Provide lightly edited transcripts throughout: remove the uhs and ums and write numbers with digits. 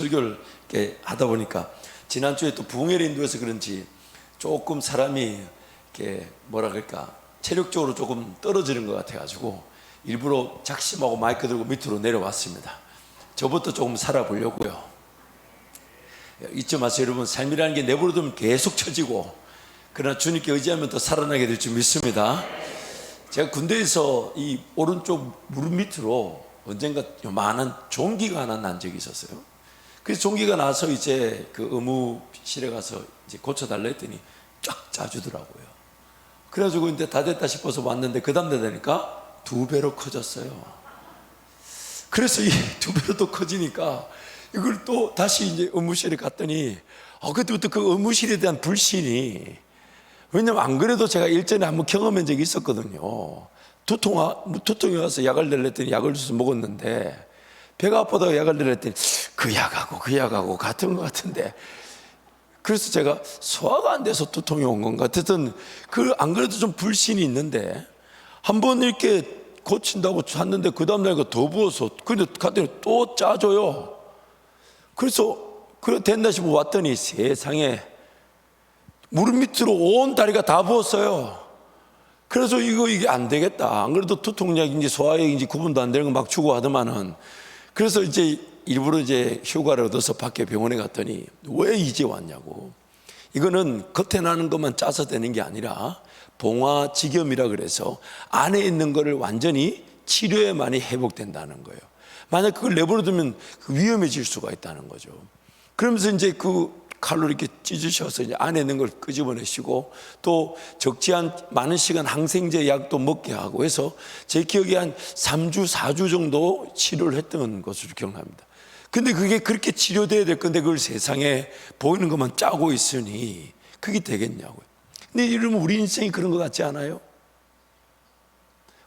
설교를 이렇게 하다 보니까 지난주에 또 부흥회를 인도해서 그런지 조금 사람이 이렇게 뭐라 그럴까 체력적으로 조금 떨어지는 것 같아가지고 일부러 작심하고 마이크 들고 밑으로 내려왔습니다. 저부터 조금 살아보려고요. 잊지 마세요 여러분, 삶이라는 게 내버려두면 계속 처지고 그러나 주님께 의지하면 더 살아나게 될 줄 믿습니다. 제가 군대에서 이 오른쪽 무릎 밑으로 언젠가 요만한 종기가 하나 난 적이 있었어요. 그래서 종기가 나서 이제 그 의무실에 가서 이제 고쳐달라 했더니 쫙 짜주더라고요. 그래가지고 이제 다 됐다 싶어서 왔는데 그 다음 날 되니까 2배로 커졌어요. 그래서 이 2배로 또 커지니까 이걸 또 다시 이제 의무실에 갔더니 그때부터 그 의무실에 대한 불신이, 왜냐면 안 그래도 제가 일전에 한번 경험한 적이 있었거든요. 두통이 와서 약을 내렸더니 약을 줘서 먹었는데 배가 아프다고 약을 내렸더니 그 약하고 같은 것 같은데, 그래서 제가 소화가 안 돼서 두통이 온 건가, 어쨌든 안 그래도 좀 불신이 있는데 한번 이렇게 고친다고 잤는데 그 다음날 더 부어서 근데 갔더니 또 짜줘요. 그래서 그래 된다 싶어 왔더니 세상에 무릎 밑으로 온 다리가 다 부었어요. 그래서 이게 안 되겠다. 안 그래도 두통약인지 소화약인지 구분도 안 되는 거 막 주고 하더만은, 그래서 이제 일부러 이제 휴가를 얻어서 밖에 병원에 갔더니 왜 이제 왔냐고. 이거는 겉에 나는 것만 짜서 되는 게 아니라 봉화지겸이라 그래서 안에 있는 거를 완전히 치료해만이 회복된다는 거예요. 만약 그걸 내버려두면 위험해질 수가 있다는 거죠. 그러면서 이제 그 칼로 이렇게 찢으셔서 이제 안에 있는 걸 끄집어내시고 또 적지 않은 많은 시간 항생제 약도 먹게 하고 해서 제 기억에 한 3주, 4주 정도 치료를 했던 것으로 기억납니다. 근데 그게 그렇게 치료돼야 될 건데 그걸 세상에 보이는 것만 짜고 있으니 그게 되겠냐고요. 근데 이러면 우리 인생이 그런 것 같지 않아요?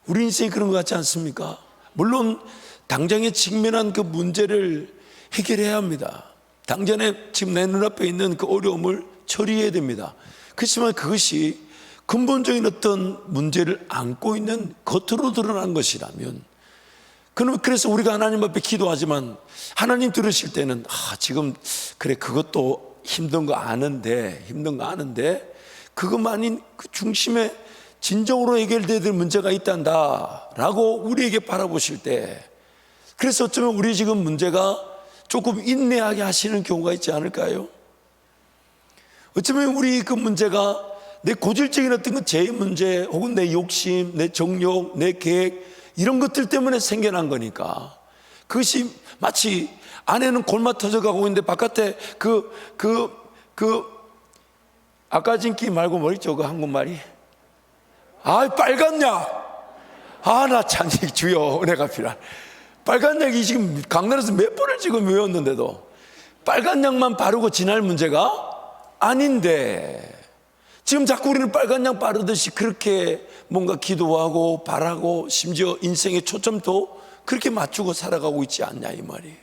우리 인생이 그런 것 같지 않습니까? 물론 당장에 직면한 그 문제를 해결해야 합니다. 당장에 지금 내 눈앞에 있는 그 어려움을 처리해야 됩니다. 그렇지만 그것이 근본적인 어떤 문제를 안고 있는 겉으로 드러난 것이라면, 그래서 우리가 하나님 앞에 기도하지만 하나님 들으실 때는 지금 그래 그것도 힘든 거 아는데 그것만인 그 중심에 진정으로 해결돼야 될 문제가 있단다 라고 우리에게 바라보실 때, 그래서 어쩌면 우리 지금 문제가 조금 인내하게 하시는 경우가 있지 않을까요? 어쩌면 우리 그 문제가 내 고질적인 어떤 제 문제 혹은 내 욕심, 내 정욕, 내 계획 이런 것들 때문에 생겨난 거니까 그것이 마치 안에는 골마 터져가고 있는데 바깥에 아까진기 말고 뭐였죠? 그 한국말이 빨간 약. 나 참 주여 은혜가 필요한 빨간 약이 지금 강단에서 몇 번을 지금 외웠는데도 빨간 약만 바르고 지날 문제가 아닌데 지금 자꾸 우리는 빨간 약 바르듯이 그렇게 뭔가 기도하고 바라고 심지어 인생의 초점도 그렇게 맞추고 살아가고 있지 않냐 이 말이에요.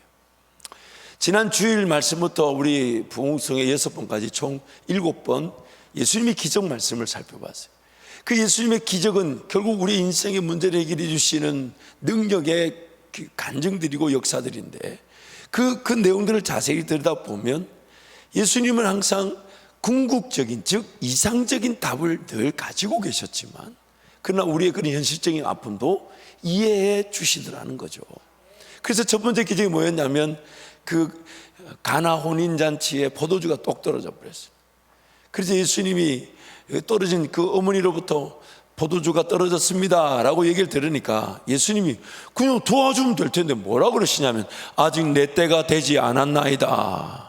지난 주일 말씀부터 우리 부흥성의 6번까지 총 7번 예수님의 기적 말씀을 살펴봤어요. 그 예수님의 기적은 결국 우리 인생의 문제를 해결해 주시는 능력의 간증들이고 역사들인데 그 내용들을 자세히 들여다보면 예수님은 항상 궁극적인 즉 이상적인 답을 늘 가지고 계셨지만 그러나 우리의 그런 현실적인 아픔도 이해해 주시더라는 거죠. 그래서 첫 번째 기적이 뭐였냐면 그 가나 혼인잔치에 포도주가 똑 떨어져 버렸어요. 그래서 예수님이 떨어진 그 어머니로부터 포도주가 떨어졌습니다 라고 얘기를 들으니까 예수님이 그냥 도와주면 될 텐데 뭐라 그러시냐면 아직 내 때가 되지 않았나이다.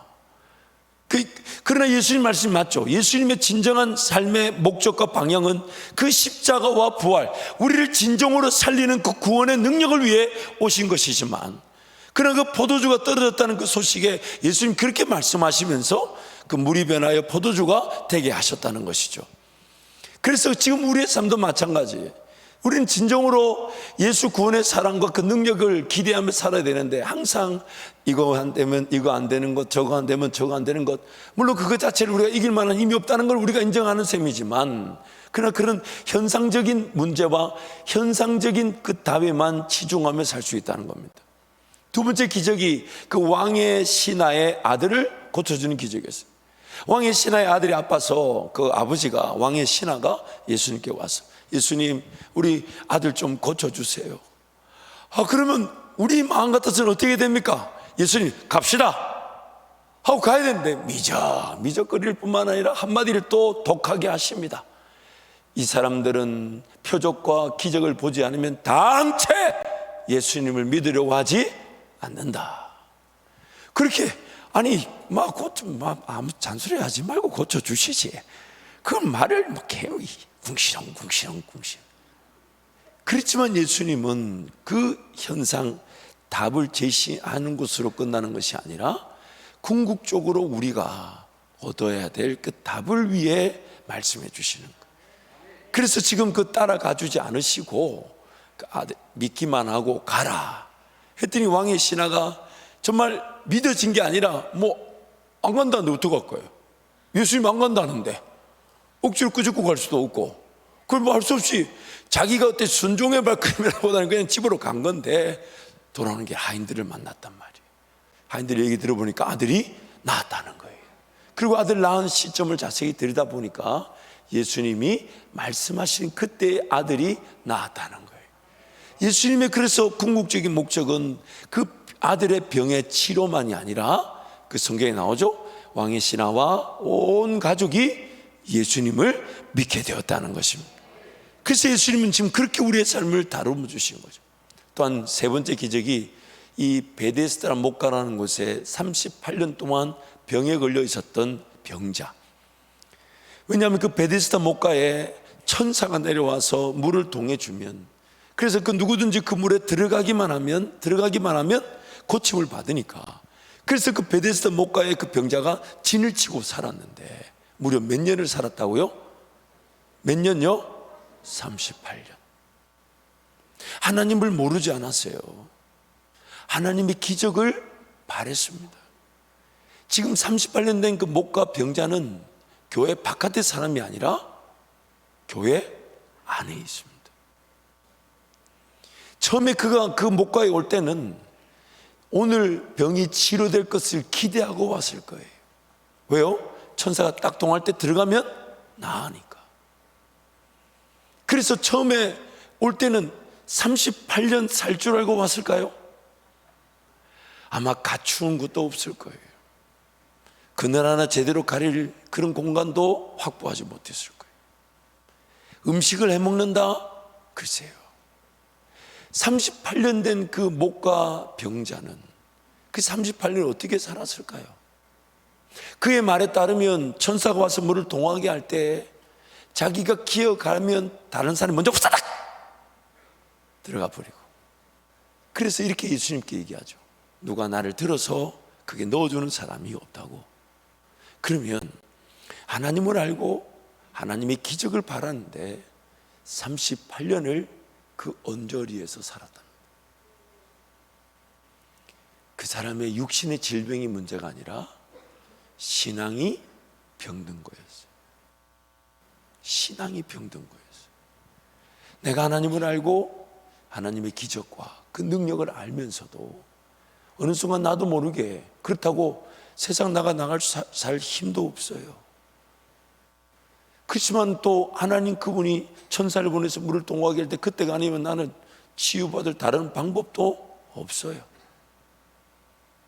그러나 예수님 말씀이 맞죠. 예수님의 진정한 삶의 목적과 방향은 그 십자가와 부활, 우리를 진정으로 살리는 그 구원의 능력을 위해 오신 것이지만, 그러나 그 포도주가 떨어졌다는 그 소식에 예수님 그렇게 말씀하시면서 그 물이 변하여 포도주가 되게 하셨다는 것이죠. 그래서 지금 우리의 삶도 마찬가지예요. 우리는 진정으로 예수 구원의 사랑과 그 능력을 기대하며 살아야 되는데 항상 이거 안 되면 이거 안 되는 것, 저거 안 되면 저거 안 되는 것, 물론 그것 자체를 우리가 이길 만한 힘이 없다는 걸 우리가 인정하는 셈이지만 그러나 그런 현상적인 문제와 현상적인 그 답에만 치중하며 살 수 있다는 겁니다. 두 번째 기적이 그 왕의 신하의 아들을 고쳐주는 기적이었어요. 왕의 신하의 아들이 아파서 그 아버지가, 왕의 신하가 예수님께 와서, 예수님, 우리 아들 좀 고쳐주세요. 그러면 우리 마음 같아서는 어떻게 됩니까? 예수님, 갑시다 하고 가야 되는데 미적거릴 뿐만 아니라 한마디를 또 독하게 하십니다. 이 사람들은 표적과 기적을 보지 않으면 당체 예수님을 믿으려고 하지 않는다. 그렇게 아니 아무 잔소리 하지 말고 고쳐주시지. 그 말을 궁시렁 그렇지만 예수님은 그 현상 답을 제시하는 것으로 끝나는 것이 아니라 궁극적으로 우리가 얻어야 될 그 답을 위해 말씀해 주시는 거예요. 그래서 지금 그 따라가 주지 않으시고 그 아들 믿기만 하고 가라 했더니 왕의 신하가 정말 믿어진 게 아니라 안 간다는데 어떡할 거예요? 예수님 안 간다는데 억지로 끄집고 갈 수도 없고, 그걸 할 수 없이 자기가 어때 순종의 발걸음이라보다는 그냥 집으로 간 건데 돌아오는 게 하인들을 만났단 말이에요. 하인들 얘기 들어보니까 아들이 낳았다는 거예요. 그리고 아들 낳은 시점을 자세히 들여다보니까 예수님이 말씀하신 그때의 아들이 낳았다는 거예요. 예수님의 그래서 궁극적인 목적은 그 아들의 병의 치료만이 아니라 그 성경에 나오죠. 왕의 신하와 온 가족이 예수님을 믿게 되었다는 것입니다. 그래서 예수님은 지금 그렇게 우리의 삶을 다루어 주신 거죠. 또한 세 번째 기적이 이 베데스다 목가라는 곳에 38년 동안 병에 걸려 있었던 병자. 왜냐하면 그 베데스다 목가에 천사가 내려와서 물을 동해 주면, 그래서 그 누구든지 그 물에 들어가기만 하면 고침을 받으니까, 그래서 그 베데스다 목가에 그 병자가 진을 치고 살았는데 무려 몇 년을 살았다고요? 몇 년요? 38년. 하나님을 모르지 않았어요. 하나님의 기적을 바랬습니다. 지금 38년 된 그 목가 병자는 교회 바깥의 사람이 아니라 교회 안에 있습니다. 처음에 그가 그 목가에 올 때는 오늘 병이 치료될 것을 기대하고 왔을 거예요. 왜요? 천사가 딱 동할 때 들어가면 나으니까. 그래서 처음에 올 때는 38년 살 줄 알고 왔을까요? 아마 갖추는 것도 없을 거예요. 그늘 하나 제대로 가릴 그런 공간도 확보하지 못했을 거예요. 음식을 해먹는다? 글쎄요. 38년 된 그 목가 병자는 그 38년을 어떻게 살았을까요? 그의 말에 따르면 천사가 와서 물을 동하게 할 때 자기가 기어가면 다른 사람이 먼저 후다닥 들어가 버리고, 그래서 이렇게 예수님께 얘기하죠. 누가 나를 들어서 그게 넣어주는 사람이 없다고. 그러면 하나님을 알고 하나님의 기적을 바랐는데 38년을 그 언저리에서 살았다. 그 사람의 육신의 질병이 문제가 아니라 신앙이 병든 거였어요. 신앙이 병든 거였어요. 내가 하나님을 알고 하나님의 기적과 그 능력을 알면서도 어느 순간 나도 모르게, 그렇다고 세상 나갈 살 힘도 없어요. 그렇지만 또 하나님 그분이 천사를 보내서 물을 동하게 할 때 그때가 아니면 나는 치유받을 다른 방법도 없어요.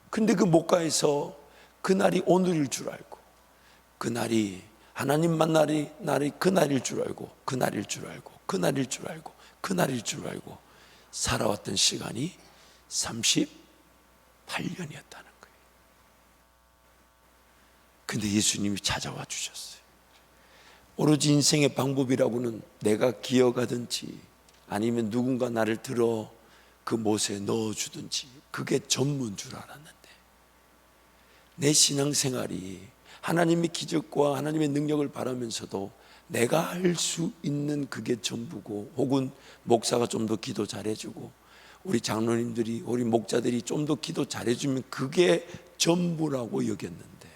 근데 그 목가에서 그날이 오늘일 줄 알고, 그날이 하나님 만날이 그날일 줄 알고, 그날일 줄 알고, 그날일 줄 알고, 그날일 줄 알고 살아왔던 시간이 38년이었다는 거예요. 근데 예수님이 찾아와 주셨어요. 오로지 인생의 방법이라고는 내가 기어가든지 아니면 누군가 나를 들어 그 못에 넣어주든지 그게 전부인 줄 알았는데, 내 신앙생활이 하나님의 기적과 하나님의 능력을 바라면서도 내가 할 수 있는 그게 전부고, 혹은 목사가 좀 더 기도 잘해주고 우리 장로님들이, 우리 목자들이 좀 더 기도 잘해주면 그게 전부라고 여겼는데,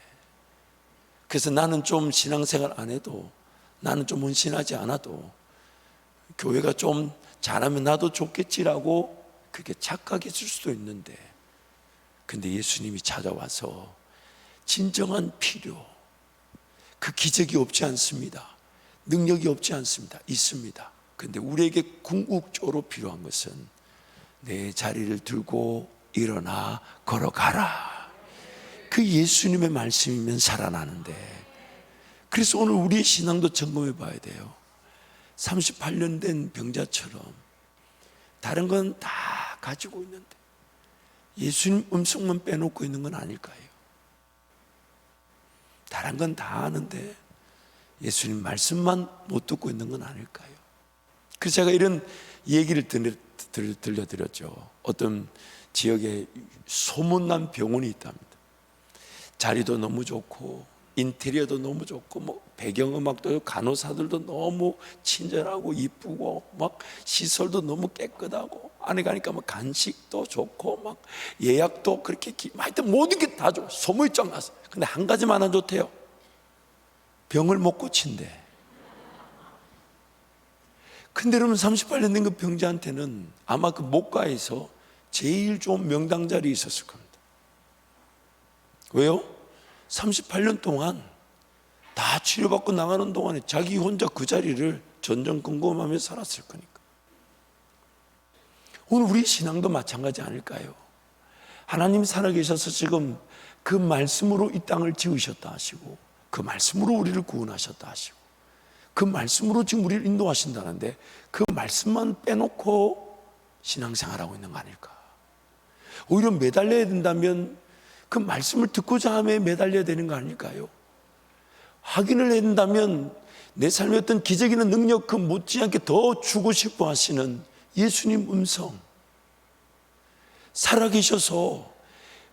그래서 나는 좀 신앙생활 안 해도, 나는 좀 헌신하지 않아도 교회가 좀 잘하면 나도 좋겠지라고 그게 착각했을 수도 있는데, 근데 예수님이 찾아와서 진정한 필요, 그 기적이 없지 않습니다. 능력이 없지 않습니다. 있습니다. 근데 우리에게 궁극적으로 필요한 것은 내 자리를 들고 일어나 걸어가라. 그 예수님의 말씀이면 살아나는데, 그래서 오늘 우리의 신앙도 점검해 봐야 돼요. 38년 된 병자처럼 다른 건 다 가지고 있는데 예수님 음성만 빼놓고 있는 건 아닐까요? 다른 건 다 아는데 예수님 말씀만 못 듣고 있는 건 아닐까요? 그래서 제가 이런 얘기를 들려드렸죠. 어떤 지역에 소문난 병원이 있답니다. 자리도 너무 좋고 인테리어도 너무 좋고 뭐 배경음악도, 간호사들도 너무 친절하고 이쁘고 막 시설도 너무 깨끗하고, 안에 가니까 막 간식도 좋고 막 예약도 그렇게 하여튼 모든 게 다 좋아. 소문이 쫙 났어. 근데 한 가지만 안 좋대요. 병을 못 고친대. 근데 여러분, 38년 된 그 병자한테는 아마 그 목가에서 제일 좋은 명당 자리에 있었을 겁니다. 왜요? 38년 동안 다 치료받고 나가는 동안에 자기 혼자 그 자리를 전전긍긍하며 살았을 거니까. 오늘 우리 신앙도 마찬가지 아닐까요? 하나님 살아계셔서 지금 그 말씀으로 이 땅을 지으셨다 하시고, 그 말씀으로 우리를 구원하셨다 하시고, 그 말씀으로 지금 우리를 인도하신다는데 그 말씀만 빼놓고 신앙생활하고 있는 거 아닐까? 오히려 매달려야 된다면 그 말씀을 듣고자 함에 매달려야 되는 거 아닐까요? 확인을 해야 된다면 내 삶의 어떤 기적이나 능력 그 못지않게 더 주고 싶어 하시는 예수님 음성, 살아계셔서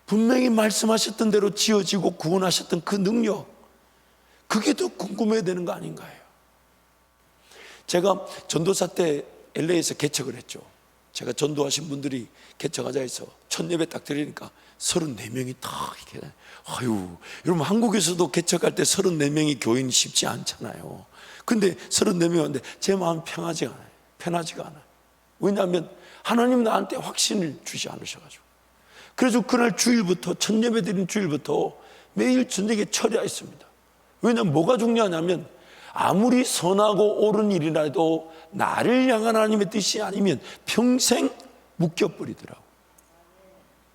분명히 말씀하셨던 대로 지어지고 구원하셨던 그 능력, 그게 더 궁금해야 되는 거 아닌가요? 제가 전도사 때 LA에서 개척을 했죠. 제가 전도하신 분들이 개척하자 해서 첫 예배 딱 드리니까 34명이 다 이렇게, 아유, 여러분 한국에서도 개척할 때 34명이 교인이 쉽지 않잖아요. 근데 34명 왔는데 제 마음 편하지가 않아요. 왜냐하면 하나님 나한테 확신을 주지 않으셔가지고. 그래서 그날 주일부터, 첫 예배 드린 주일부터 매일 저녁에 철야했습니다. 왜냐하면 뭐가 중요하냐면 아무리 선하고 옳은 일이라도 나를 향한 하나님의 뜻이 아니면 평생 묶여버리더라고.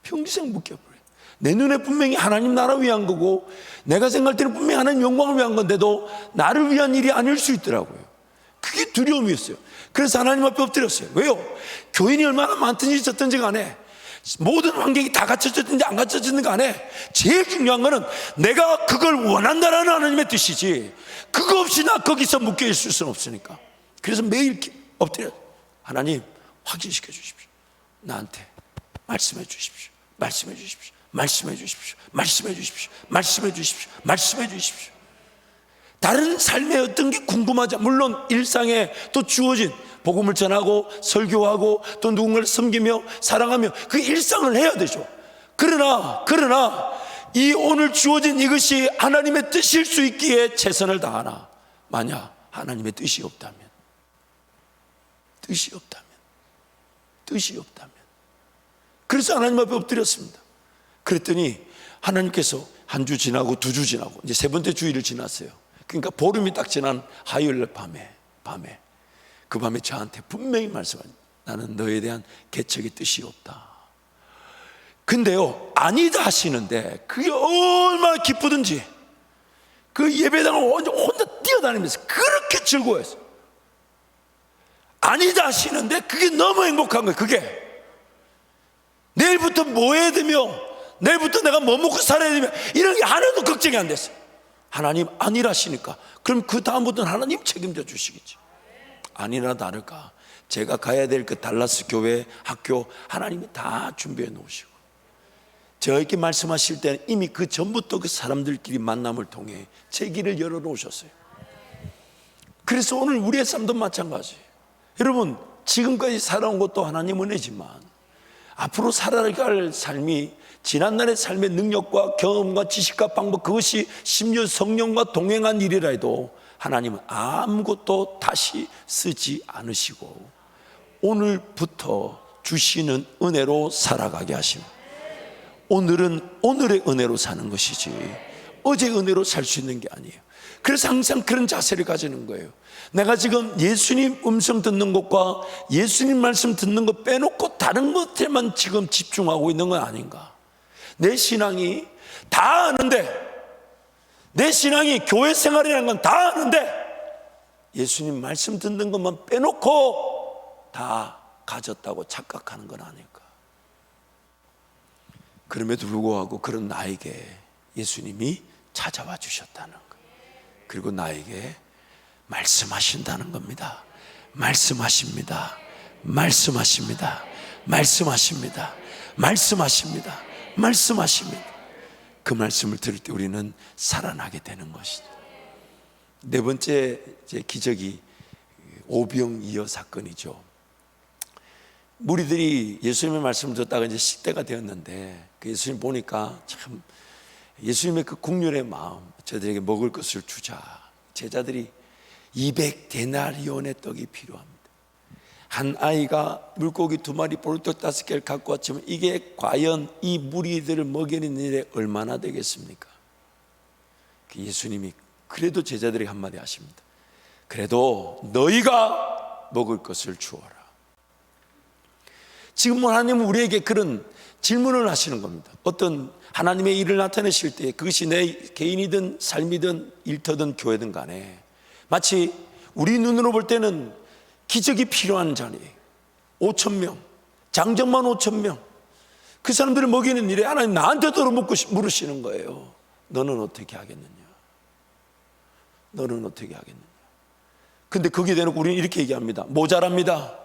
평생 묶여버려요. 내 눈에 분명히 하나님 나라 위한 거고, 내가 생각할 때는 분명히 하나님 영광을 위한 건데도 나를 위한 일이 아닐 수 있더라고요. 그게 두려움이었어요. 그래서 하나님 앞에 엎드렸어요. 왜요? 교인이 얼마나 많든지 적든지 간에, 모든 환경이 다 갖춰졌든지 안 갖춰졌는지 간에 제일 중요한 거는 내가 그걸 원한다라는 하나님의 뜻이지, 그거 없이 나 거기서 묶여 있을 수는 없으니까. 그래서 매일 엎드려, 하나님 확인시켜 주십시오. 나한테 말씀해 주십시오. 말씀해 주십시오. 말씀해 주십시오. 말씀해 주십시오. 말씀해 주십시오. 말씀해 주십시오. 다른 삶의 어떤 게 궁금하지, 물론 일상에 또 주어진 복음을 전하고 설교하고 또 누군가를 섬기며 사랑하며 그 일상을 해야 되죠. 그러나 이 오늘 주어진 이것이 하나님의 뜻일 수 있기에 최선을 다하나, 만약 하나님의 뜻이 없다면 그래서 하나님 앞에 엎드렸습니다. 그랬더니 하나님께서 한 주 지나고 두 주 지나고 이제 세 번째 주일을 지났어요. 그러니까 보름이 딱 지난 화요일 밤에 그 밤에 저한테 분명히 말씀하셨어요. 나는 너에 대한 개척의 뜻이 없다. 근데요, 아니다 하시는데 그게 얼마나 기쁘든지 그 예배당을 혼자 뛰어다니면서 그렇게 즐거워했어요. 아니다 하시는데 그게 너무 행복한 거예요. 그게 내일부터 뭐 해야 되며, 내일부터 내가 뭐 먹고 살아야 되며, 이런 게 하나도 걱정이 안 됐어요. 하나님 아니라시니까 그럼 그 다음부터는 하나님 책임져 주시겠지. 아니나 다를까 제가 가야 될 그 달라스 교회 학교 하나님이 다 준비해 놓으시고, 저에게 말씀하실 때는 이미 그 전부터 그 사람들끼리 만남을 통해 제 길을 열어 놓으셨어요. 그래서 오늘 우리의 삶도 마찬가지예요. 여러분, 지금까지 살아온 것도 하나님 은혜지만 앞으로 살아갈 삶이 지난날의 삶의 능력과 경험과 지식과 방법, 그것이 심지어 성령과 동행한 일이라 해도 하나님은 아무것도 다시 쓰지 않으시고 오늘부터 주시는 은혜로 살아가게 하십니다. 오늘은 오늘의 은혜로 사는 것이지 어제 은혜로 살 수 있는 게 아니에요. 그래서 항상 그런 자세를 가지는 거예요. 내가 지금 예수님 음성 듣는 것과 예수님 말씀 듣는 것 빼놓고 다른 것에만 지금 집중하고 있는 건 아닌가. 내 신앙이 다 아는데, 내 신앙이 교회 생활이라는 건 다 아는데 예수님 말씀 듣는 것만 빼놓고 다 가졌다고 착각하는 건 아닐까. 그럼에도 불구하고 그런 나에게 예수님이 찾아와 주셨다는 것, 그리고 나에게 말씀하신다는 겁니다. 말씀하십니다. 말씀하십니다. 말씀하십니다. 말씀하십니다. 말씀하십니다. 그 말씀을 들을 때 우리는 살아나게 되는 것이죠. 네 번째 기적이 오병이어 사건이죠. 무리들이 예수님의 말씀을 듣다가 이제 식대가 되었는데 그 예수님 보니까 참 예수님의 그 국률의 마음, 저들에게 먹을 것을 주자. 제자들이 200데나리온의 떡이 필요합니다. 한 아이가 물고기 2마리, 보리떡 5개를 갖고 왔지만 이게 과연 이 무리들을 먹이는 일에 얼마나 되겠습니까? 예수님이 그래도 제자들에게 한마디 하십니다. 그래도 너희가 먹을 것을 주어라. 지금 하나님은 우리에게 그런 질문을 하시는 겁니다. 어떤 하나님의 일을 나타내실 때 그것이 내 개인이든 삶이든 일터든 교회든 간에 마치 우리 눈으로 볼 때는 기적이 필요한 자리, 5,000명, 장정만 5,000명, 그 사람들을 먹이는 일에 하나님 나한테도 물으시는 거예요. 너는 어떻게 하겠느냐? 너는 어떻게 하겠느냐? 근데 거기에 대놓고 우리는 이렇게 얘기합니다. 모자랍니다.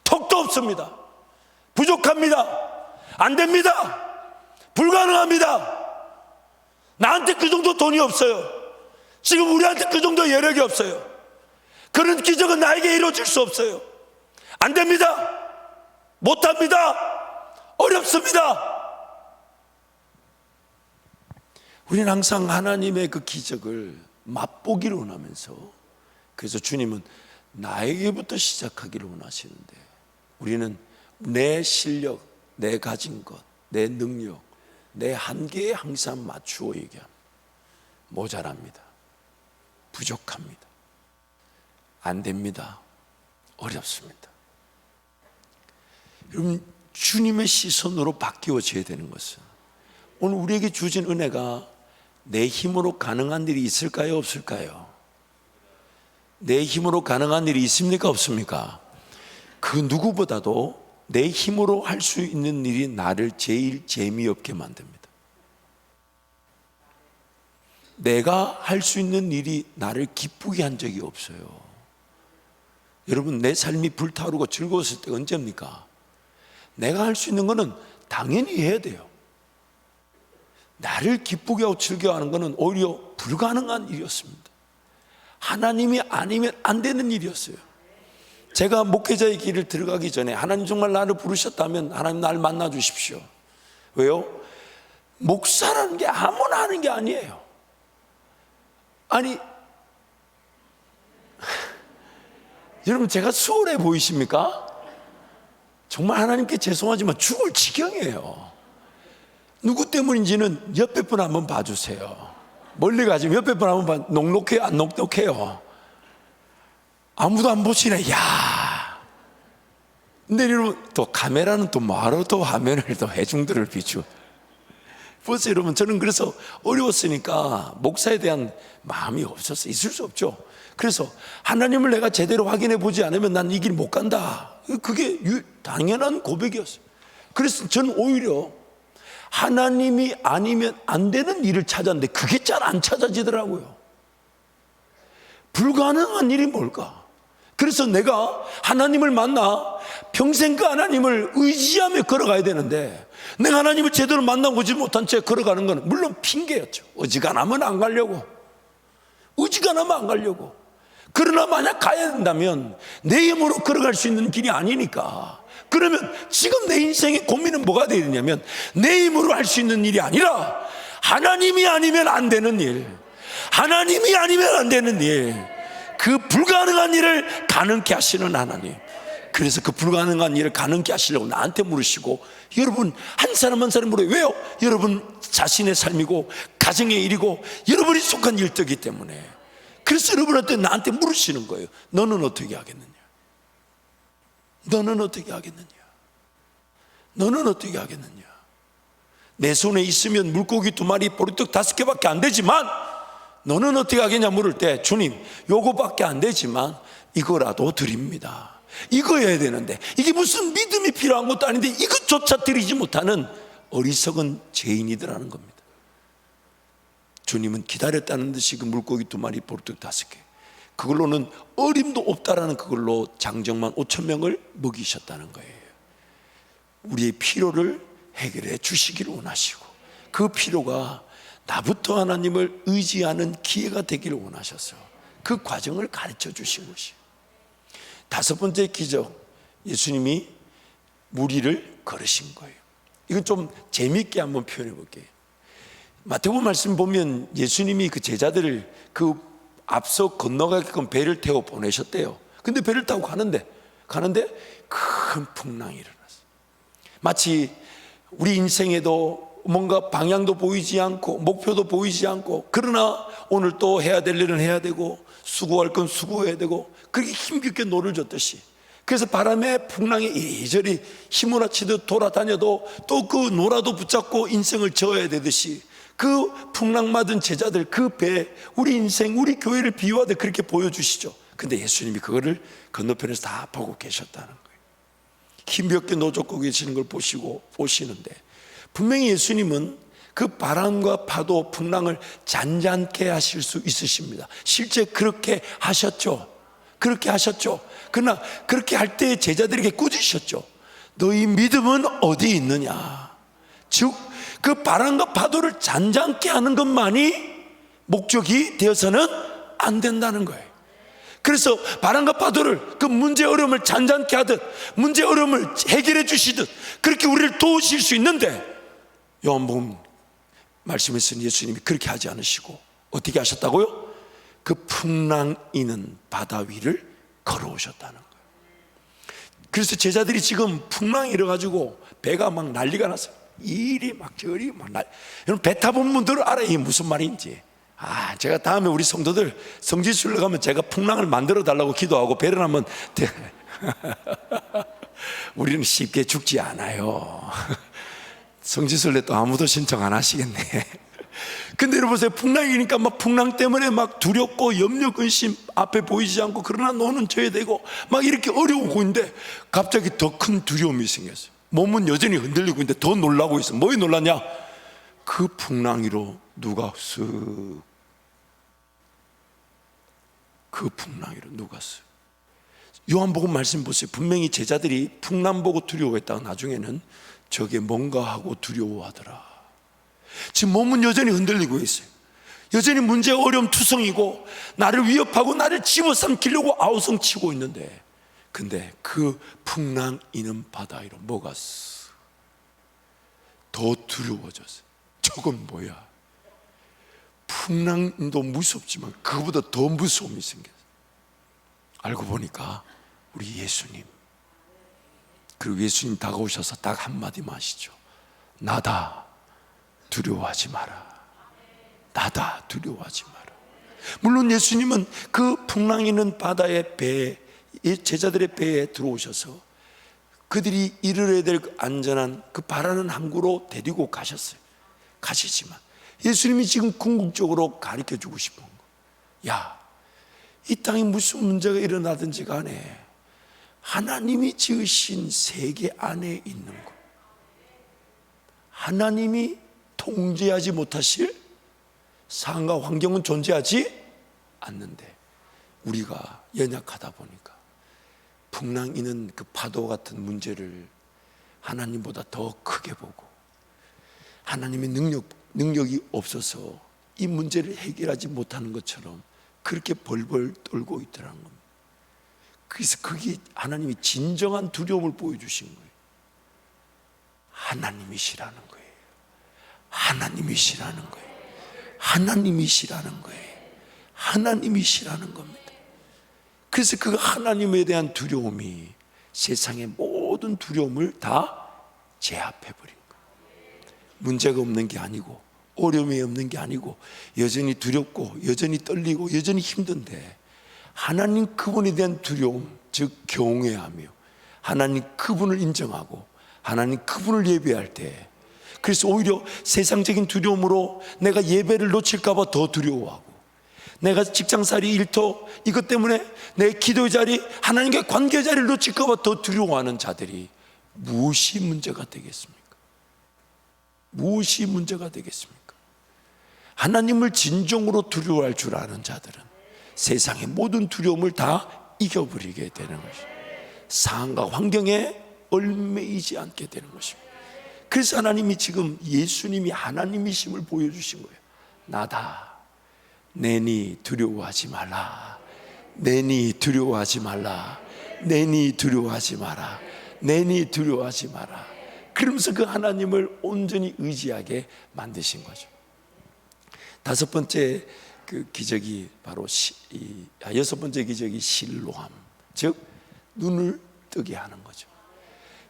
턱도 없습니다. 부족합니다. 안 됩니다. 불가능합니다. 나한테 그 정도 돈이 없어요. 지금 우리한테 그 정도 여력이 없어요. 그런 기적은 나에게 이루어질 수 없어요. 안 됩니다. 못합니다. 어렵습니다. 우리는 항상 하나님의 그 기적을 맛보기를 원하면서, 그래서 주님은 나에게부터 시작하기를 원하시는데 우리는 내 실력, 내 가진 것, 내 능력, 내 한계에 항상 맞추어 얘기합니다. 모자랍니다. 부족합니다. 안 됩니다. 어렵습니다. 여러분, 주님의 시선으로 바뀌어져야 되는 것은 오늘 우리에게 주신 은혜가 내 힘으로 가능한 일이 있을까요? 없을까요? 내 힘으로 가능한 일이 있습니까? 없습니까? 그 누구보다도 내 힘으로 할 수 있는 일이 나를 제일 재미없게 만듭니다. 내가 할 수 있는 일이 나를 기쁘게 한 적이 없어요. 여러분, 내 삶이 불타오르고 즐거웠을 때 언제입니까? 내가 할 수 있는 거는 당연히 해야 돼요. 나를 기쁘게 하고 즐겨하는 것은 오히려 불가능한 일이었습니다. 하나님이 아니면 안 되는 일이었어요. 제가 목회자의 길을 들어가기 전에 하나님 정말 나를 부르셨다면 하나님 날 만나 주십시오. 왜요? 목사라는 게 아무나 하는 게 아니에요. 아니 여러분, 제가 수월해 보이십니까? 정말 하나님께 죄송하지만 죽을 지경이에요. 누구 때문인지는 옆에 분 한번 봐주세요. 멀리 가지면 옆에 분 한번 봐. 녹록해요? 안 녹록해요? 아무도 안 보시네. 야. 근데 여러분, 또 카메라는 또 뭐하러 또 화면을 또 해중들을 비추. 보세요, 여러분. 저는 그래서 어려웠으니까 목사에 대한 마음이 없었어요. 있을 수 없죠. 그래서 하나님을 내가 제대로 확인해 보지 않으면 난 이 길 못 간다. 그게 당연한 고백이었어요. 그래서 저는 오히려 하나님이 아니면 안 되는 일을 찾았는데 그게 잘 안 찾아지더라고요. 불가능한 일이 뭘까? 그래서 내가 하나님을 만나 평생 그 하나님을 의지하며 걸어가야 되는데 내가 하나님을 제대로 만나보지 못한 채 걸어가는 건 물론 핑계였죠. 어지간하면 안 가려고. 어지간하면 안 가려고. 그러나 만약 가야 된다면 내 힘으로 걸어갈 수 있는 길이 아니니까, 그러면 지금 내 인생의 고민은 뭐가 되야 되냐면 내 힘으로 할 수 있는 일이 아니라 하나님이 아니면 안 되는 일, 하나님이 아니면 안 되는 일, 그 불가능한 일을 가능케 하시는 하나님, 그래서 그 불가능한 일을 가능케 하시려고 나한테 물으시고, 여러분 한 사람 한 사람 물어요. 왜요? 여러분 자신의 삶이고 가정의 일이고 여러분이 속한 일터이기 때문에. 그래서 여러분한테 나한테 물으시는 거예요. 너는 어떻게 하겠느냐? 너는 어떻게 하겠느냐? 너는 어떻게 하겠느냐? 내 손에 있으면 물고기 2마리, 보리떡 5개밖에 안 되지만 너는 어떻게 하겠냐 물을 때, 주님 요거밖에 안 되지만 이거라도 드립니다. 이거 해야 되는데, 이게 무슨 믿음이 필요한 것도 아닌데 이것조차 드리지 못하는 어리석은 죄인이더라는 겁니다. 주님은 기다렸다는 듯이 그 물고기 2마리, 보리떡 5개, 그걸로는 어림도 없다라는 그걸로 장정만 5,000명을 먹이셨다는 거예요. 우리의 필요를 해결해 주시기를 원하시고, 그 필요가 나부터 하나님을 의지하는 기회가 되기를 원하셔서 그 과정을 가르쳐 주신 것이에요. 5번째 기적, 예수님이 무리를 걸으신 거예요. 이건 좀 재미있게 한번 표현해 볼게요. 마태복음 말씀 보면 예수님이 그 제자들을 그 앞서 건너가게끔 배를 태워 보내셨대요. 근데 배를 타고 가는데 큰 풍랑이 일어났어요. 마치 우리 인생에도 뭔가 방향도 보이지 않고 목표도 보이지 않고, 그러나 오늘 또 해야 될 일은 해야 되고 수고할 건 수고해야 되고, 그렇게 힘겹게 노를 줬듯이, 그래서 바람에 풍랑에 이리저리 휘몰아치듯 돌아다녀도 또 그 노라도 붙잡고 인생을 저어야 되듯이, 그 풍랑 맞은 제자들 그 배, 우리 인생, 우리 교회를 비유하듯 그렇게 보여주시죠. 근데 예수님이 그거를 건너편에서 다 보고 계셨다는 거예요. 힘겹게 노젓고 계시는 걸 보시는데, 분명히 예수님은 그 바람과 파도, 풍랑을 잔잔케 하실 수 있으십니다. 실제 그렇게 하셨죠. 그렇게 하셨죠. 그러나 그렇게 할 때 제자들에게 꾸짖으셨죠. 너희 믿음은 어디 있느냐? 즉 그 바람과 파도를 잔잔케 하는 것만이 목적이 되어서는 안 된다는 거예요. 그래서 바람과 파도를, 그 문제 어려움을 잔잔케 하듯, 문제 어려움을 해결해 주시듯 그렇게 우리를 도우실 수 있는데, 요한복음 말씀에 쓰는 예수님이 그렇게 하지 않으시고 어떻게 하셨다고요? 그 풍랑 이는 바다 위를 걸어오셨다는 거예요. 그래서 제자들이 지금 풍랑이 일어가지고 배가 막 난리가 났어요. 이리 막 저리 막 여러분 배 타본 분들은 알아요, 이게 무슨 말인지. 제가 다음에 우리 성도들 성지순례 가면 제가 풍랑을 만들어 달라고 기도하고 배를 한번 우리는 쉽게 죽지 않아요. 성지순례 또 아무도 신청 안 하시겠네. 근데 여러분 보세요, 풍랑이니까 막 풍랑 때문에 막 두렵고 염려 근심, 앞에 보이지 않고 그러나 너는 져야 되고 막 이렇게 어려우고 있는데 갑자기 더 큰 두려움이 생겼어요. 몸은 여전히 흔들리고 있는데 더 놀라고 있어. 뭐에 놀랐냐? 그 풍랑이로 누가 쓱, 그 풍랑이로 누가 쓱. 요한복음 말씀 보세요. 분명히 제자들이 풍랑 보고 두려워했다가 나중에는 저게 뭔가 하고 두려워하더라. 지금 몸은 여전히 흔들리고 있어요. 여전히 문제가 어려움 투성이고 나를 위협하고 나를 집어삼키려고 아우성치고 있는데, 근데 그 풍랑 이는 바다 위로 뭐가 더 두려워졌어요. 저건 뭐야? 풍랑도 무섭지만 그거보다 더 무서움이 생겼어요. 알고 보니까 우리 예수님. 그리고 예수님 다가오셔서 딱 한마디만 하시죠. 나다, 두려워하지 마라. 나다, 두려워하지 마라. 물론 예수님은 그 풍랑 있는 바다의 배에, 제자들의 배에 들어오셔서 그들이 이르러야 될 안전한 그 바라는 항구로 데리고 가시지만 예수님이 지금 궁극적으로 가르쳐 주고 싶은 거, 야, 이 땅에 무슨 문제가 일어나든지 간에 하나님이 지으신 세계 안에 있는 것, 하나님이 통제하지 못하실 상황과 환경은 존재하지 않는데 우리가 연약하다 보니까 풍랑 이는 그 파도 같은 문제를 하나님보다 더 크게 보고 하나님의 능력이 없어서 이 문제를 해결하지 못하는 것처럼 그렇게 벌벌 떨고 있더라는 겁니다. 그래서 그게 하나님이 진정한 두려움을 보여주신 거예요. 하나님이시라는 거예요. 하나님이시라는 거예요. 하나님이시라는 거예요. 하나님이시라는 겁니다. 그래서 그 하나님에 대한 두려움이 세상의 모든 두려움을 다 제압해버린 거예요. 문제가 없는 게 아니고 어려움이 없는 게 아니고 여전히 두렵고 여전히 떨리고 여전히 힘든데 하나님 그분에 대한 두려움, 즉 경외하며 하나님 그분을 인정하고 하나님 그분을 예배할 때, 그래서 오히려 세상적인 두려움으로 내가 예배를 놓칠까 봐 더 두려워하고, 내가 직장살이 일터 이것 때문에 내 기도의 자리, 하나님과의 관계의 자리를 놓칠까 봐 더 두려워하는 자들이 무엇이 문제가 되겠습니까? 무엇이 문제가 되겠습니까? 하나님을 진정으로 두려워할 줄 아는 자들은 세상의 모든 두려움을 다 이겨버리게 되는 것입니다. 상황과 환경에 얽매이지 않게 되는 것입니다. 그래서 하나님이 지금 예수님이 하나님이심을 보여주신 거예요. 나다. 내니 두려워하지 말라. 내니 두려워하지 말라. 내니 두려워하지 마라. 내니 두려워하지 마라. 그러면서 그 하나님을 온전히 의지하게 만드신 거죠. 다섯 번째 그 기적이 바로 여섯 번째 기적이 실로함, 즉 눈을 뜨게 하는 거죠.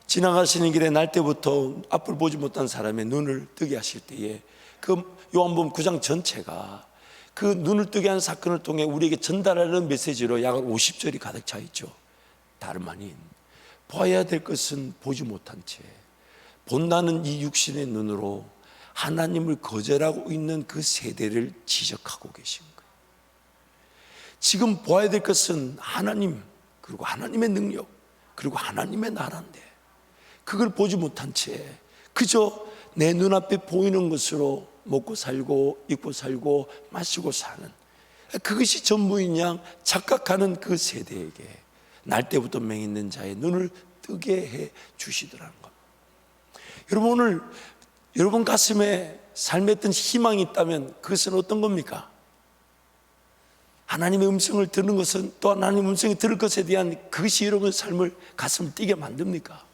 지나가시는 길에 날 때부터 앞을 보지 못한 사람의 눈을 뜨게 하실 때에 그 요한복음 9장 전체가 그 눈을 뜨게 하는 사건을 통해 우리에게 전달하는 메시지로 약 50절이 가득 차 있죠. 다름 아닌 보아야 될 것은 보지 못한 채 본다는 이 육신의 눈으로 하나님을 거절하고 있는 그 세대를 지적하고 계신 거예요. 지금 보아야 될 것은 하나님, 그리고 하나님의 능력, 그리고 하나님의 나라인데 그걸 보지 못한 채 그저 내 눈앞에 보이는 것으로 먹고 살고 입고 살고 마시고 사는, 그것이 전부인 양 착각하는 그 세대에게 날 때부터 맹있는 자의 눈을 뜨게 해 주시더라는 겁니다. 여러분, 오늘 여러분 가슴에 삶에 어떤 희망이 있다면 그것은 어떤 겁니까? 하나님의 음성을 듣는 것은, 또 하나님의 음성이 들을 것에 대한 그것이 여러분의 삶을 가슴을 뛰게 만듭니까?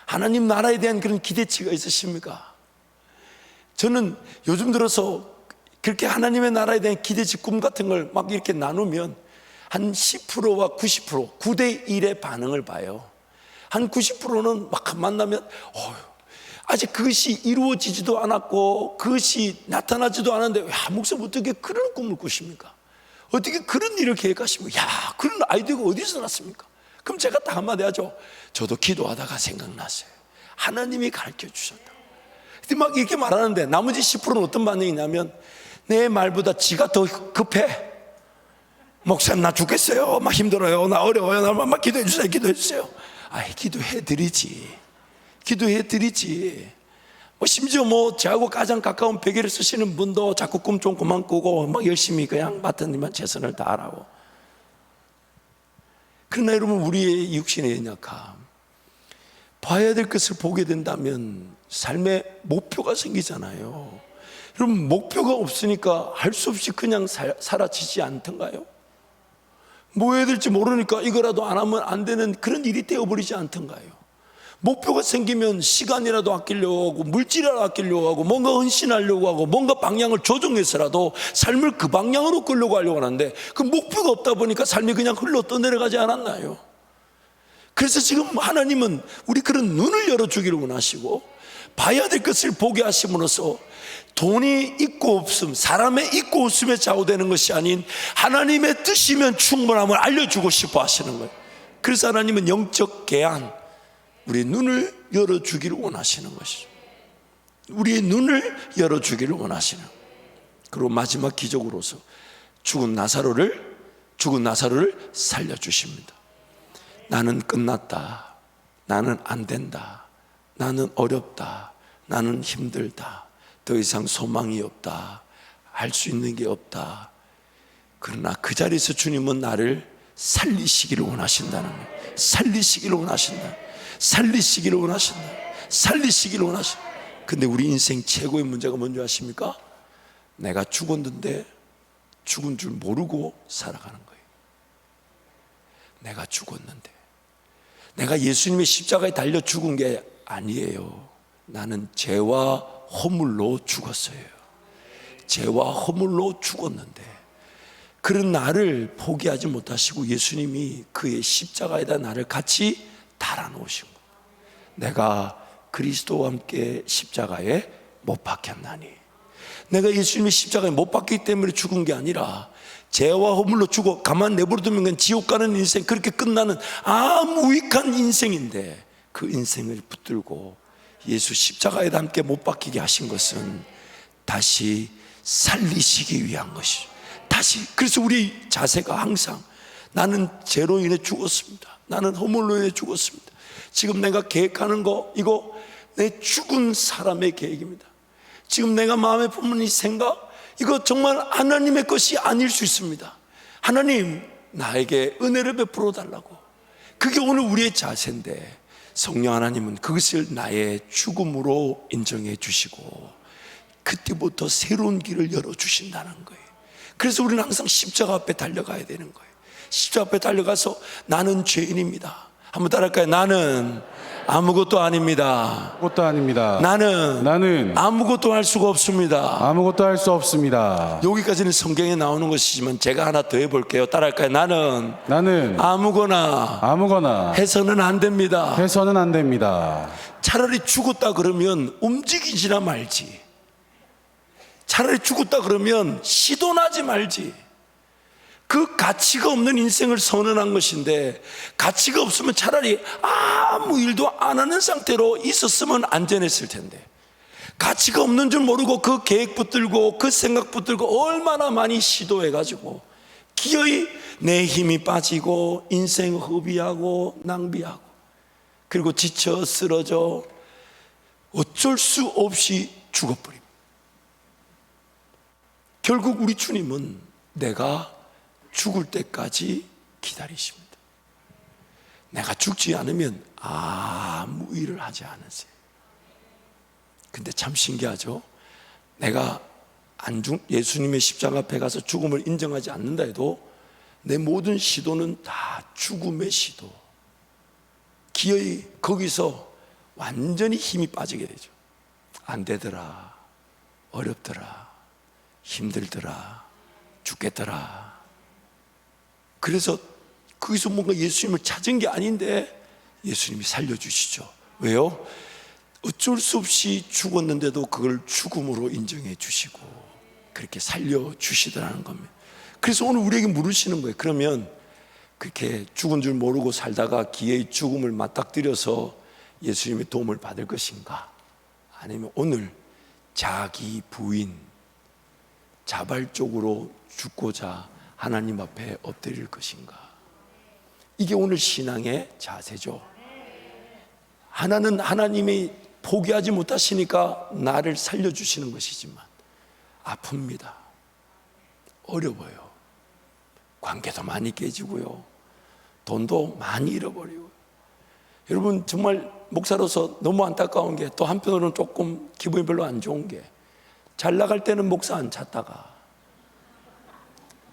하나님 나라에 대한 그런 기대치가 있으십니까? 저는 요즘 들어서 그렇게 하나님의 나라에 대한 기대치, 꿈 같은 걸 막 이렇게 나누면 한 10%와 90%, 9대 1의 반응을 봐요. 한 90%는 막 만나면 아직 그것이 이루어지지도 않았고 그것이 나타나지도 않았는데, 야, 목사님 어떻게 그런 꿈을 꾸십니까? 어떻게 그런 일을 계획하십니까? 야, 그런 아이디어가 어디서 났습니까? 그럼 제가 딱 한마디 하죠. 저도 기도하다가 생각났어요. 하나님이 가르쳐 주셨다. 근데 막 이렇게 말하는데 나머지 10%는 어떤 반응이냐면 내 말보다 지가 더 급해. 목사님 나 죽겠어요. 막 힘들어요. 나 어려워요. 나 막 기도해 주세요. 기도해 주세요. 아이, 기도해 드리지. 기도해 드리지. 심지어 저하고 가장 가까운 베개를 쓰시는 분도 자꾸 꿈 좀 그만 꾸고 막 열심히 그냥 맡은 일만 최선을 다하라고. 그러나 여러분, 우리의 육신의 연약함, 봐야 될 것을 보게 된다면 삶에 목표가 생기잖아요. 여러분, 목표가 없으니까 할 수 없이 그냥 사라지지 않던가요? 뭐 해야 될지 모르니까 이거라도 안 하면 안 되는 그런 일이 되어버리지 않던가요? 목표가 생기면 시간이라도 아끼려고 하고 물질이라도 아끼려고 하고 뭔가 헌신하려고 하고 뭔가 방향을 조정해서라도 삶을 그 방향으로 끌려고 하려고 하는데, 그 목표가 없다 보니까 삶이 그냥 흘러 떠내려가지 않았나요? 그래서 지금 하나님은 우리 그런 눈을 열어주기를 원하시고, 봐야 될 것을 보게 하심으로써 돈이 있고 없음, 사람의 있고 없음에 좌우되는 것이 아닌 하나님의 뜻이면 충분함을 알려주고 싶어 하시는 거예요. 그래서 하나님은 영적 계한, 우리의 눈을 열어주기를 원하시는 것이죠. 우리의 눈을 열어주기를 원하시는. 그리고 마지막 기적으로서 죽은 나사로를 살려주십니다. 나는 끝났다, 나는 안 된다, 나는 어렵다, 나는 힘들다, 더 이상 소망이 없다, 할 수 있는 게 없다. 그러나 그 자리에서 주님은 나를 살리시기를 원하신다는 거예요. 살리시기를 원하신다. 살리시기를 원하신다. 살리시기를 원하신다. 근데 우리 인생 최고의 문제가 뭔지 아십니까? 내가 죽었는데 죽은 줄 모르고 살아가는 거예요. 내가 죽었는데, 내가 예수님의 십자가에 달려 죽은 게 아니에요. 나는 죄와 허물로 죽었어요. 죄와 허물로 죽었는데 그런 나를 포기하지 못하시고 예수님이 그의 십자가에다 나를 같이 달아놓으신 거예요. 내가 그리스도와 함께 십자가에 못 박혔나니, 내가 예수님의 십자가에 못 박기 때문에 죽은 게 아니라 죄와 허물로 죽어 가만 내버려두면 그냥 지옥 가는 인생, 그렇게 끝나는 아무 유익한 인생인데 그 인생을 붙들고 예수 십자가에다 함께 못 박히게 하신 것은 다시 살리시기 위한 것이죠. 다시. 그래서 우리 자세가 항상 나는 죄로 인해 죽었습니다. 나는 허물로 인해 죽었습니다. 지금 내가 계획하는 거, 이거 내 죽은 사람의 계획입니다. 지금 내가 마음에 품는 이 생각, 이거 정말 하나님의 것이 아닐 수 있습니다. 하나님, 나에게 은혜를 베풀어 달라고. 그게 오늘 우리의 자세인데, 성령 하나님은 그것을 나의 죽음으로 인정해 주시고 그때부터 새로운 길을 열어주신다는 거예요. 그래서 우리는 항상 십자가 앞에 달려가야 되는 거예요. 십자가 앞에 달려가서 나는 죄인입니다. 한번 따라할까요? 나는 아무것도 아닙니다. 아무것도 아닙니다. 나는 아무것도 할 수가 없습니다. 아무것도 할 수 없습니다. 여기까지는 성경에 나오는 것이지만 제가 하나 더 해볼게요. 따라할까요? 나는 아무거나 해서는 안 됩니다. 해서는 안 됩니다. 차라리 죽었다 그러면 움직이지나 말지. 차라리 죽었다 그러면 시도나지 말지. 그 가치가 없는 인생을 선언한 것인데, 가치가 없으면 차라리 아무 일도 안 하는 상태로 있었으면 안전했을 텐데, 가치가 없는 줄 모르고 그 계획 붙들고 그 생각 붙들고 얼마나 많이 시도해가지고 기어이 내 힘이 빠지고 인생 허비하고 낭비하고, 그리고 지쳐 쓰러져 어쩔 수 없이 죽어버립니다. 결국 우리 주님은 내가 죽을 때까지 기다리십니다. 내가 죽지 않으면 아무 일을 하지 않으세요. 근데 참 신기하죠? 내가 예수님의 십자가 앞에 가서 죽음을 인정하지 않는다 해도 내 모든 시도는 다 죽음의 시도. 기어이 거기서 완전히 힘이 빠지게 되죠. 안 되더라, 어렵더라, 힘들더라, 죽겠더라. 그래서 거기서 뭔가 예수님을 찾은 게 아닌데 예수님이 살려주시죠. 왜요? 어쩔 수 없이 죽었는데도 그걸 죽음으로 인정해 주시고 그렇게 살려주시더라는 겁니다. 그래서 오늘 우리에게 물으시는 거예요. 그러면 그렇게 죽은 줄 모르고 살다가 기회의 죽음을 맞닥뜨려서 예수님의 도움을 받을 것인가? 아니면 오늘 자기 부인 자발적으로 죽고자 하나님 앞에 엎드릴 것인가? 이게 오늘 신앙의 자세죠. 하나는 하나님이 포기하지 못하시니까 나를 살려주시는 것이지만 아픕니다. 어려워요. 관계도 많이 깨지고요, 돈도 많이 잃어버리고. 여러분, 정말 목사로서 너무 안타까운 게, 또 한편으로는 조금 기분이 별로 안 좋은 게, 잘 나갈 때는 목사 안 찾다가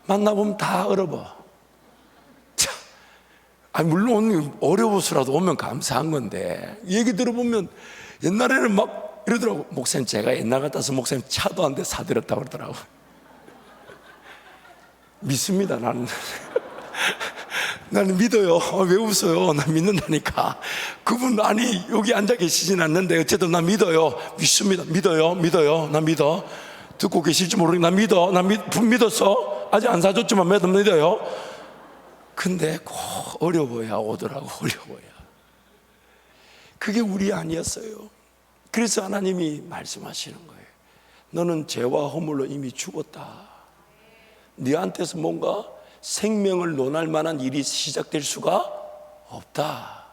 만나보면 다 얼어봐. 물론 어려워서라도 오면 감사한 건데, 얘기 들어보면 옛날에는 막 이러더라고. 목사님, 제가 옛날 같아서 목사님 차도 한 대 사드렸다고 그러더라고. 믿습니다, 나는. 나는 믿어요. 왜 웃어요? 난 믿는다니까. 그분 아니 여기 앉아 계시진 않는데 어쨌든 난 믿어요. 믿습니다. 믿어요. 난 믿어. 듣고 계실지 모르겠는데 난 믿어. 난 믿었어. 아직 안 사줬지만 믿어요. 근데 꼭 어려워야 오더라고. 어려워야. 그게 우리 아니었어요. 그래서 하나님이 말씀하시는 거예요. 너는 죄와 허물로 이미 죽었다. 네한테서 뭔가 생명을 논할 만한 일이 시작될 수가 없다.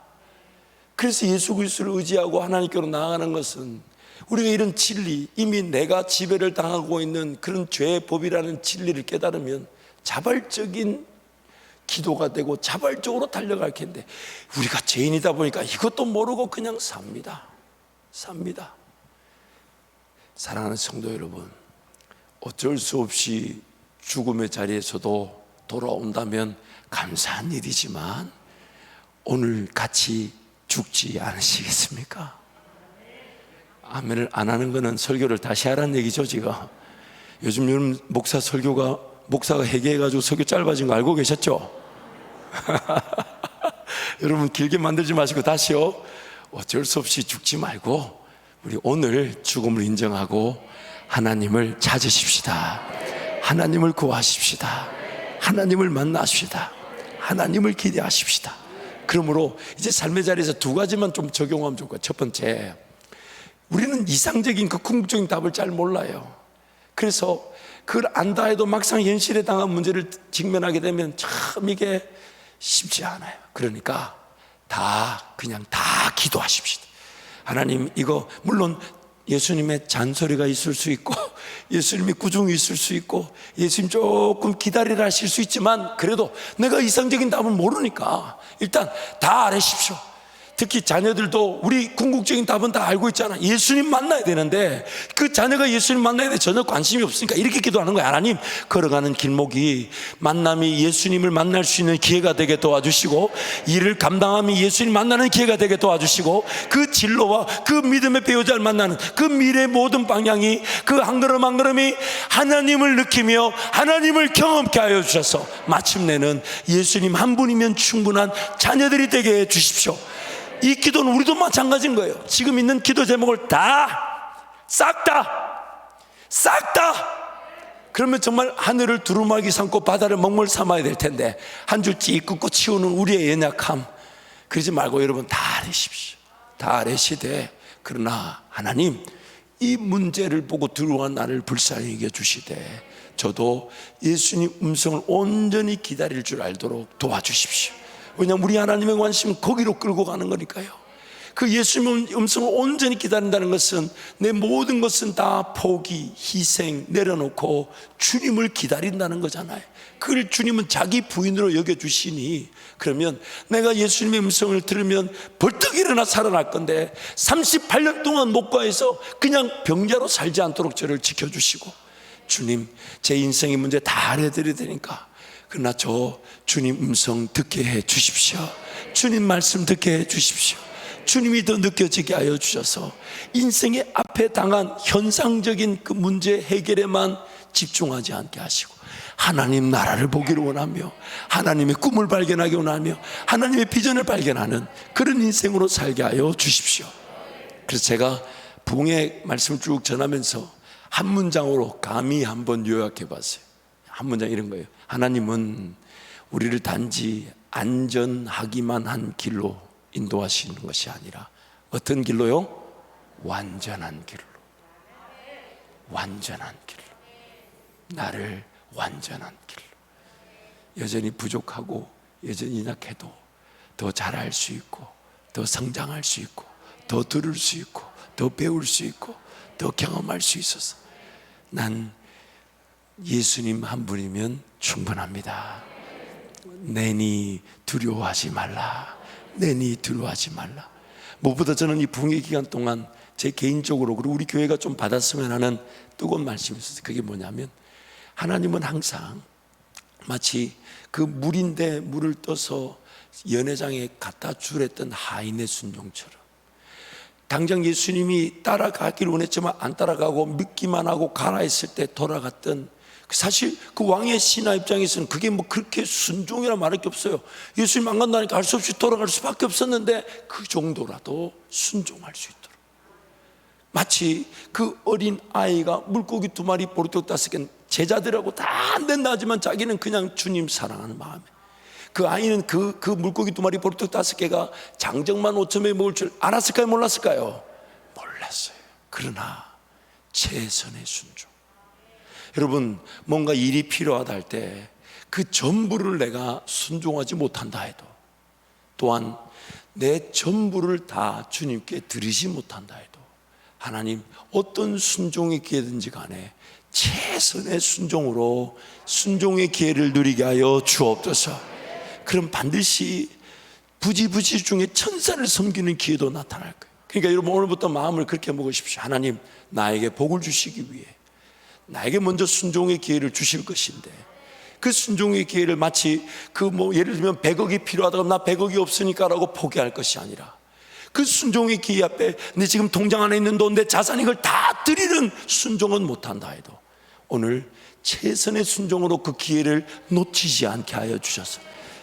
그래서 예수 그리스도를 의지하고 하나님께로 나아가는 것은, 우리가 이런 진리, 이미 내가 지배를 당하고 있는 그런 죄의 법이라는 진리를 깨달으면 자발적인 기도가 되고 자발적으로 달려갈 텐데, 우리가 죄인이다 보니까 이것도 모르고 그냥 삽니다. 사랑하는 성도 여러분, 어쩔 수 없이 죽음의 자리에서도 돌아온다면 감사한 일이지만 오늘 같이 죽지 않으시겠습니까? 아멘을 안 하는 거는 설교를 다시 하라는 얘기죠. 지금 요즘 목사 설교가 목사가 회개해가지고 설교 짧아진 거 알고 계셨죠? 여러분 길게 만들지 마시고 다시요. 어쩔 수 없이 죽지 말고 우리 오늘 죽음을 인정하고 하나님을 찾으십시다. 하나님을 구하십시다. 하나님을 만나십시다. 하나님을 기대하십시다. 그러므로 이제 삶의 자리에서 두 가지만 좀 적용하면 좋을 것 같아요. 첫 번째, 우리는 이상적인 그 궁극적인 답을 잘 몰라요. 그래서 그걸 안다 해도 막상 현실에 당한 문제를 직면하게 되면 참 이게 쉽지 않아요. 그러니까 그냥 다 기도하십시다. 하나님, 이거 물론 예수님의 잔소리가 있을 수 있고 예수님의 꾸중이 있을 수 있고 예수님 조금 기다리라 하실 수 있지만, 그래도 내가 이상적인 답을 모르니까 일단 다 아뢰십시오. 특히 자녀들도 우리 궁극적인 답은 다 알고 있잖아. 예수님 만나야 되는데 그 자녀가 예수님 만나야 돼 전혀 관심이 없으니까 이렇게 기도하는 거야. 하나님, 걸어가는 길목이 만남이 예수님을 만날 수 있는 기회가 되게 도와주시고, 일을 감당함이 예수님 만나는 기회가 되게 도와주시고, 그 진로와 그 믿음의 배우자를 만나는 그 미래의 모든 방향이, 그 한 걸음 한 걸음이 하나님을 느끼며 하나님을 경험케 하여 주셔서 마침내는 예수님 한 분이면 충분한 자녀들이 되게 해 주십시오. 이 기도는 우리도 마찬가지인 거예요. 지금 있는 기도 제목을 싹 다 그러면 정말 하늘을 두루마기 삼고 바다를 먹물 삼아야 될 텐데 한 줄 씩 긋고 치우는 우리의 연약함, 그러지 말고 여러분 다 아뢰십시오. 다 아뢰시되, 그러나 하나님, 이 문제를 보고 들어온 나를 불쌍히 여겨주시되 저도 예수님 음성을 온전히 기다릴 줄 알도록 도와주십시오. 왜냐하면 우리 하나님의 관심은 거기로 끌고 가는 거니까요. 그 예수님의 음성을 온전히 기다린다는 것은 내 모든 것은 다 포기, 희생, 내려놓고 주님을 기다린다는 거잖아요. 그걸 주님은 자기 부인으로 여겨주시니, 그러면 내가 예수님의 음성을 들으면 벌떡 일어나 살아날 건데 38년 동안 목과에서 그냥 병자로 살지 않도록 저를 지켜주시고, 주님, 제 인생의 문제 다 알아드려야 되니까 그러나 저 주님 음성 듣게 해 주십시오. 주님 말씀 듣게 해 주십시오. 주님이 더 느껴지게 하여 주셔서 인생의 앞에 당한 현상적인 그 문제 해결에만 집중하지 않게 하시고 하나님 나라를 보기를 원하며 하나님의 꿈을 발견하기 원하며 하나님의 비전을 발견하는 그런 인생으로 살게 하여 주십시오. 그래서 제가 부흥의 말씀을 쭉 전하면서 한 문장으로 감히 한번 요약해 봤어요. 한 문장 이런 거예요. 하나님은 우리를 단지 안전하기만 한 길로 인도하시는 것이 아니라 어떤 길로요? 완전한 길로. 완전한 길로. 나를 완전한 길로. 여전히 부족하고 여전히 약해도 더 잘할 수 있고 더 성장할 수 있고 더 들을 수 있고 더 배울 수 있고 더 경험할 수 있어서 난 예수님 한 분이면 충분합니다. 내니 두려워하지 말라. 내니 두려워하지 말라. 무엇보다 저는 이 부흥의 기간 동안 제 개인적으로 그리고 우리 교회가 좀 받았으면 하는 뜨거운 말씀이 있었어요. 그게 뭐냐면, 하나님은 항상 마치 그 물인데 물을 떠서 연회장에 갖다 주랬던 하인의 순종처럼, 당장 예수님이 따라가기를 원했지만 안 따라가고 믿기만 하고 가라 했을 때 돌아갔던, 사실 그 왕의 신하 입장에서는 그게 뭐 그렇게 순종이라 말할 게 없어요. 예수님 안 간다니까 할 수 없이 돌아갈 수밖에 없었는데 그 정도라도 순종할 수 있도록, 마치 그 어린 아이가 물고기 2마리 보리떡 5개 제자들하고 다 안 된다 하지만 자기는 그냥 주님 사랑하는 마음에, 그 아이는 그 물고기 2마리 보리떡 5개가 장정만 5,000명이 먹을 줄 알았을까요? 몰랐을까요? 몰랐어요. 그러나 최선의 순종. 여러분, 뭔가 일이 필요하다 할 때 그 전부를 내가 순종하지 못한다 해도, 또한 내 전부를 다 주님께 드리지 못한다 해도, 하나님 어떤 순종의 기회든지 간에 최선의 순종으로 순종의 기회를 누리게 하여 주옵소서. 그럼 반드시 부지부지 중에 천사를 섬기는 기회도 나타날 거예요. 그러니까 여러분, 오늘부터 마음을 그렇게 먹으십시오. 하나님, 나에게 복을 주시기 위해 나에게 먼저 순종의 기회를 주실 것인데, 그 순종의 기회를 마치 예를 들면 100억이 필요하다고 나 100억이 없으니까 라고 포기할 것이 아니라, 그 순종의 기회 앞에 내 지금 통장 안에 있는 돈, 내 자산, 이걸 다 드리는 순종은 못한다 해도 오늘 최선의 순종으로 그 기회를 놓치지 않게 하여 주셔서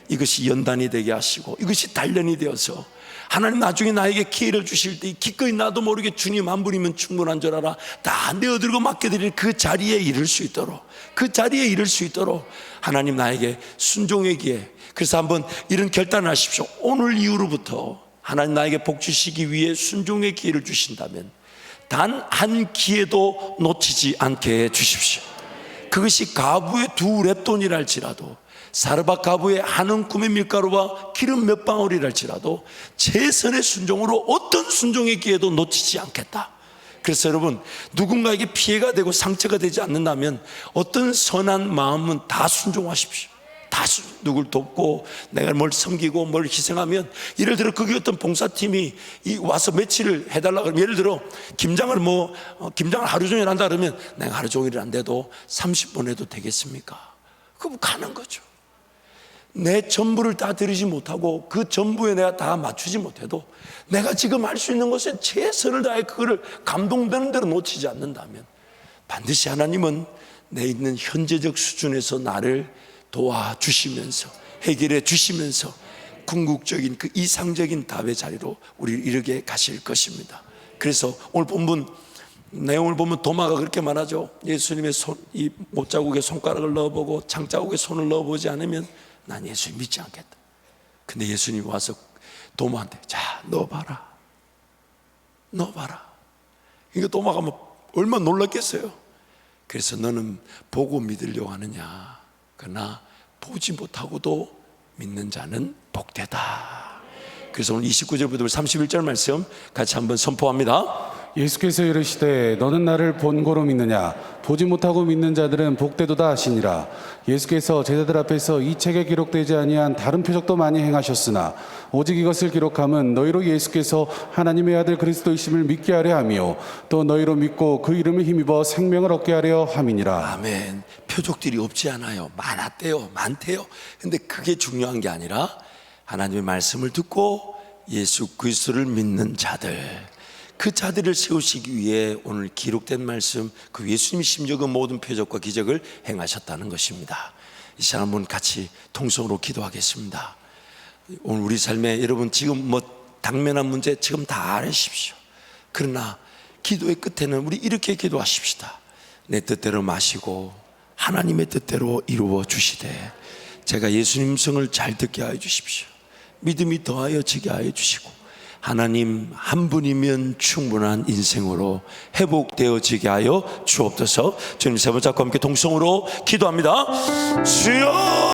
이것이 연단이 되게 하시고 이것이 단련이 되어서 하나님 나중에 나에게 기회를 주실 때 기꺼이 나도 모르게 주님 한 분이면 충분한 줄 알아 다 내어드리고 맡겨드릴 그 자리에 이를 수 있도록, 그 자리에 이를 수 있도록 하나님 나에게 순종의 기회. 그래서 한번 이런 결단을 하십시오. 오늘 이후로부터 하나님 나에게 복 주시기 위해 순종의 기회를 주신다면 단 한 기회도 놓치지 않게 해 주십시오. 그것이 가부의 2랩돈이랄지라도 사르밧 가부의 한 움큼의 밀가루와 기름 몇 방울이랄지라도 최선의 순종으로 어떤 순종의 기회도 놓치지 않겠다. 그래서 여러분, 누군가에게 피해가 되고 상처가 되지 않는다면 어떤 선한 마음은 다 순종하십시오. 다 누굴 돕고 내가 뭘 섬기고 뭘 희생하면, 예를 들어 그게 어떤 봉사팀이 와서 며칠을 해달라 그러면, 예를 들어 김장을 김장을 하루 종일 한다 그러면 내가 하루 종일 안 돼도 30분 해도 되겠습니까? 그럼 가는 거죠. 내 전부를 다 드리지 못하고 그 전부에 내가 다 맞추지 못해도 내가 지금 할 수 있는 것에 최선을 다해 그거를 감동되는 대로 놓치지 않는다면 반드시 하나님은 내 있는 현재적 수준에서 나를 도와주시면서 해결해 주시면서 궁극적인 그 이상적인 답의 자리로 우리를 이르게 가실 것입니다. 그래서 오늘 본문 내용을 보면 도마가 그렇게 말하죠. 예수님의 이 못자국에 손가락을 넣어보고 장자국에 손을 넣어보지 않으면 난 예수님 믿지 않겠다. 근데 예수님이 와서 도마한테 자 넣어봐라, 넣어봐라. 그러니까 도마가 얼마나 놀랐겠어요. 그래서 너는 보고 믿으려고 하느냐, 그러나 보지 못하고도 믿는 자는 복되다. 그래서 오늘 29절부터 31절 말씀 같이 한번 선포합니다. 예수께서 이르시되 너는 나를 본고로 믿느냐? 보지 못하고 믿는 자들은 복되도다 하시니라. 예수께서 제자들 앞에서 이 책에 기록되지 아니한 다른 표적도 많이 행하셨으나 오직 이것을 기록함은 너희로 예수께서 하나님의 아들 그리스도이심을 믿게 하려 함이요 또 너희로 믿고 그 이름을 힘입어 생명을 얻게 하려 함이니라. 아멘. 표적들이 없지 않아요. 많았대요, 많대요. 근데 그게 중요한 게 아니라 하나님의 말씀을 듣고 예수 그리스도를 믿는 자들, 그 자들을 세우시기 위해 오늘 기록된 말씀, 그 예수님이 심지어 그 모든 표적과 기적을 행하셨다는 것입니다. 이 시간 한번 같이 통성으로 기도하겠습니다. 오늘 우리 삶에 여러분 지금 당면한 문제 지금 다 알으십시오. 그러나 기도의 끝에는 우리 이렇게 기도하십시다. 내 뜻대로 마시고 하나님의 뜻대로 이루어 주시되 제가 예수님 성을 잘 듣게 하여 주십시오. 믿음이 더하여 지게 하여 주시고 하나님 한 분이면 충분한 인생으로 회복되어지게 하여 주옵소서. 주님 세 번 잡고 함께 동성으로 기도합니다. 주여